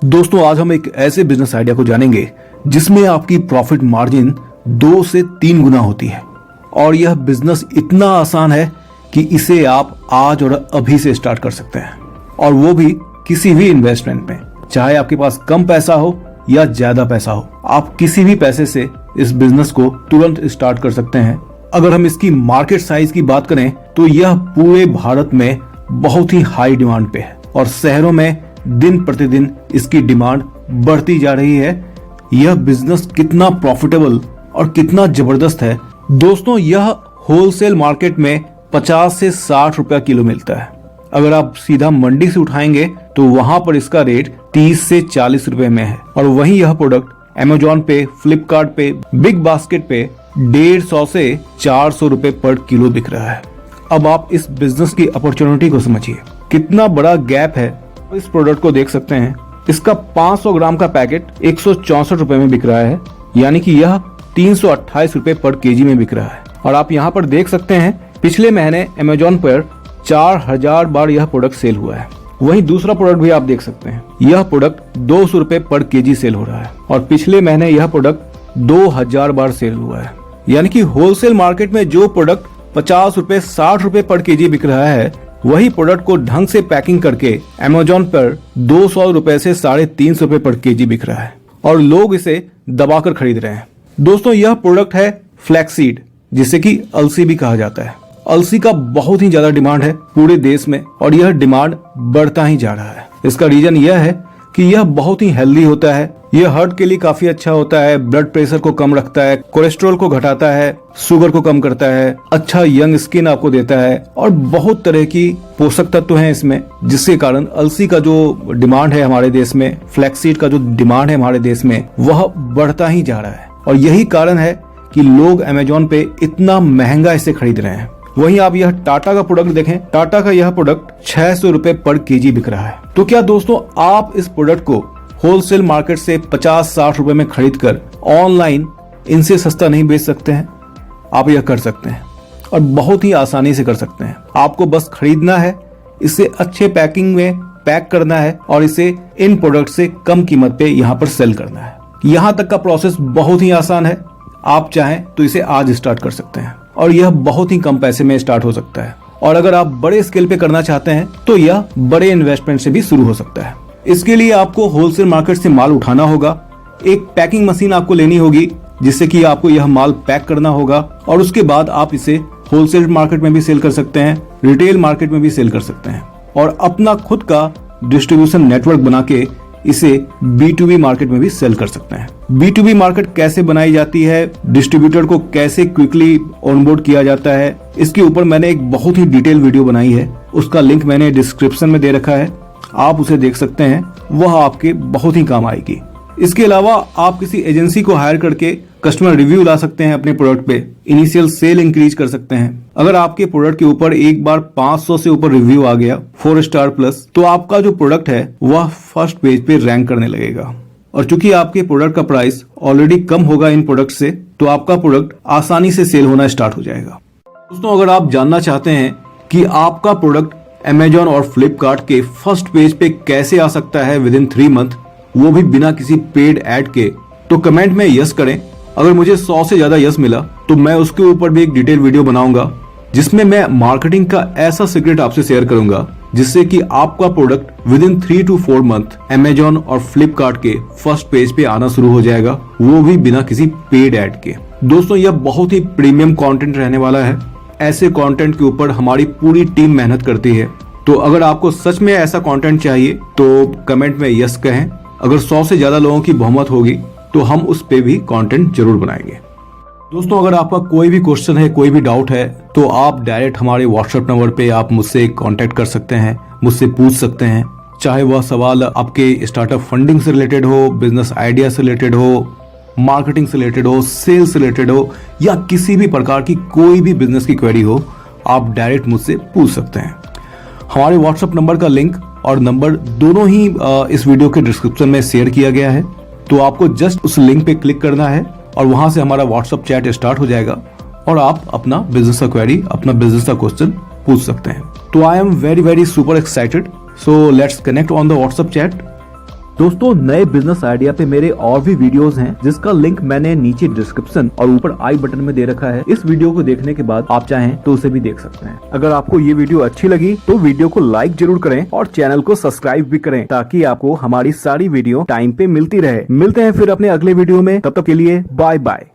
दोस्तों आज हम एक ऐसे बिजनेस आइडिया को जानेंगे जिसमें आपकी प्रॉफिट मार्जिन 2 से 3 गुना होती है और यह बिजनेस इतना आसान है कि इसे आप आज और अभी से स्टार्ट कर सकते हैं और वो भी किसी भी इन्वेस्टमेंट में। चाहे आपके पास कम पैसा हो या ज्यादा पैसा हो, आप किसी भी पैसे से इस बिजनेस को तुरंत स्टार्ट कर सकते हैं। अगर हम इसकी मार्केट साइज की बात करें तो यह पूरे भारत में बहुत ही हाई डिमांड पे है और शहरों में दिन प्रतिदिन इसकी डिमांड बढ़ती जा रही है। यह बिजनेस कितना प्रॉफिटेबल और कितना जबरदस्त है दोस्तों, यह होलसेल मार्केट में 50 से 60 रुपया किलो मिलता है। अगर आप सीधा मंडी से उठाएंगे तो वहां पर इसका रेट 30 से 40 रुपए में है और वहीं यह प्रोडक्ट अमेजोन पे, फ्लिपकार्ट पे, बिग बास्केट पे 150 से 400 रुपए पर किलो बिक रहा है। अब आप इस बिजनेस की अपॉर्चुनिटी को समझिए, कितना बड़ा गैप है। इस प्रोडक्ट को देख सकते हैं, इसका 500 ग्राम का पैकेट 164 रुपए में बिक रहा है, यानी कि यह 328 रुपए पर केजी में बिक रहा है। और आप यहाँ पर देख सकते हैं पिछले महीने अमेजोन पर 4000 बार यह प्रोडक्ट सेल हुआ है। वहीं दूसरा प्रोडक्ट भी आप देख सकते हैं, यह प्रोडक्ट 200 रुपए पर केजी सेल हो रहा है और पिछले महीने यह प्रोडक्ट 2000 बार सेल हुआ है। यानी कि होलसेल मार्केट में जो प्रोडक्ट 50 रुपए 60 रुपए पर केजी बिक रहा है, वही प्रोडक्ट को ढंग से पैकिंग करके अमेजोन पर 200 रुपए से 350 रुपए पर केजी बिक रहा है और लोग इसे दबाकर खरीद रहे हैं। दोस्तों यह प्रोडक्ट है फ्लैक्सीड, जिसे कि अलसी भी कहा जाता है। अलसी का बहुत ही ज्यादा डिमांड है पूरे देश में और यह डिमांड बढ़ता ही जा रहा है। इसका रीजन यह है कि यह बहुत ही हेल्दी होता है, यह हार्ट के लिए काफी अच्छा होता है, ब्लड प्रेशर को कम रखता है, कोलेस्ट्रॉल को घटाता है, शुगर को कम करता है, अच्छा यंग स्किन आपको देता है और बहुत तरह की पोषक तत्व हैं इसमें, जिसके कारण अलसी का जो डिमांड है हमारे देश में, फ्लैक्सीड का जो डिमांड है हमारे देश में, वह बढ़ता ही जा रहा है। और यही कारण है कि लोग अमेजोन पे इतना महंगा इसे खरीद रहे हैं। वहीं आप यह टाटा का प्रोडक्ट देखें, टाटा का यह प्रोडक्ट 600 रुपए पर केजी बिक रहा है। तो क्या दोस्तों आप इस प्रोडक्ट को होलसेल मार्केट से 50-60 रुपए में खरीद कर ऑनलाइन इनसे सस्ता नहीं बेच सकते हैं? आप यह कर सकते हैं और बहुत ही आसानी से कर सकते हैं। आपको बस खरीदना है, इसे अच्छे पैकिंग में पैक करना है और इसे इन प्रोडक्ट से कम कीमत पे यहाँ पर सेल करना है। यहाँ तक का प्रोसेस बहुत ही आसान है। आप चाहें तो इसे आज स्टार्ट कर सकते हैं और यह बहुत ही कम पैसे में स्टार्ट हो सकता है। और अगर आप बड़े स्केल पे करना चाहते हैं तो यह बड़े इन्वेस्टमेंट से भी शुरू हो सकता है। इसके लिए आपको होलसेल मार्केट से माल उठाना होगा, एक पैकिंग मशीन आपको लेनी होगी जिससे कि आपको यह माल पैक करना होगा और उसके बाद आप इसे होलसेल मार्केट में भी सेल कर सकते हैं, रिटेल मार्केट में भी सेल कर सकते हैं और अपना खुद का डिस्ट्रीब्यूशन नेटवर्क बना के इसे B2B मार्केट में भी सेल कर सकते हैं। B2B मार्केट कैसे बनाई जाती है, डिस्ट्रीब्यूटर को कैसे क्विकली ऑनबोर्ड किया जाता है, इसके ऊपर मैंने एक बहुत ही डिटेल वीडियो बनाई है। उसका लिंक मैंने डिस्क्रिप्शन में दे रखा है, आप उसे देख सकते हैं, वह आपके बहुत ही काम आएगी। इसके अलावा आप किसी एजेंसी को हायर करके कस्टमर रिव्यू ला सकते हैं अपने प्रोडक्ट पे, इनिशियल सेल इंक्रीज कर सकते हैं। अगर आपके प्रोडक्ट के ऊपर एक बार 500 से ऊपर रिव्यू आ गया 4 स्टार प्लस, तो आपका जो प्रोडक्ट है वह फर्स्ट पेज पे रैंक करने लगेगा। और चूंकि आपके प्रोडक्ट का प्राइस ऑलरेडी कम होगा इन प्रोडक्ट से, तो आपका प्रोडक्ट आसानी से सेल होना स्टार्ट हो जाएगा। दोस्तों अगर आप जानना चाहते हैं कि आपका प्रोडक्ट अमेजोन और फ्लिपकार्ट के फर्स्ट पेज पे कैसे आ सकता है विद इन 3 मंथ, वो भी बिना किसी पेड ऐड के, तो कमेंट में यस करें। अगर मुझे 100 से ज्यादा यस मिला तो मैं उसके ऊपर भी एक डिटेल वीडियो बनाऊंगा जिसमें मैं मार्केटिंग का ऐसा सीक्रेट आपसे शेयर करूंगा जिससे कि आपका product with in 3 to 4 month Amazon और फ्लिपकार्ट के फर्स्ट पेज पे आना शुरू हो जाएगा, वो भी बिना किसी पेड ऐड के। दोस्तों यह बहुत ही प्रीमियम कंटेंट रहने वाला है। ऐसे कंटेंट के ऊपर हमारी पूरी टीम मेहनत करती है। तो अगर आपको सच में ऐसा कंटेंट चाहिए तो कमेंट में यस कहें। अगर 100 से ज्यादा लोगों की बहुमत होगी तो हम उस पे भी कंटेंट जरूर बनाएंगे। दोस्तों अगर आपका कोई भी क्वेश्चन है, कोई भी डाउट है, तो आप डायरेक्ट हमारे व्हाट्सएप नंबर पे आप मुझसे कांटेक्ट कर सकते हैं, मुझसे पूछ सकते हैं। चाहे वह सवाल आपके स्टार्टअप फंडिंग से रिलेटेड हो, बिजनेस आइडिया से रिलेटेड हो, मार्केटिंग से रिलेटेड हो, सेल्स से रिलेटेड हो या किसी भी प्रकार की कोई भी बिजनेस की क्वेरी हो, आप डायरेक्ट मुझसे पूछ सकते हैं। हमारे व्हाट्सएप नंबर का लिंक और नंबर दोनों ही इस वीडियो के डिस्क्रिप्शन में शेयर किया गया है। तो आपको जस्ट उस लिंक पे क्लिक करना है और वहां से हमारा व्हाट्सएप चैट स्टार्ट हो जाएगा और आप अपना बिजनेस का क्वेरी, अपना बिजनेस का क्वेश्चन पूछ सकते हैं। तो I am very super excited, so let's connect on the WhatsApp chat. दोस्तों नए बिजनेस आइडिया पे मेरे और भी वीडियोस हैं जिसका लिंक मैंने नीचे डिस्क्रिप्शन और ऊपर आई बटन में दे रखा है। इस वीडियो को देखने के बाद आप चाहें तो उसे भी देख सकते हैं। अगर आपको ये वीडियो अच्छी लगी तो वीडियो को लाइक जरूर करें और चैनल को सब्सक्राइब भी करें ताकि आपको हमारी सारी वीडियो टाइम पे मिलती रहे। मिलते हैं फिर अपने अगले वीडियो में, तब तक के लिए बाय बाय।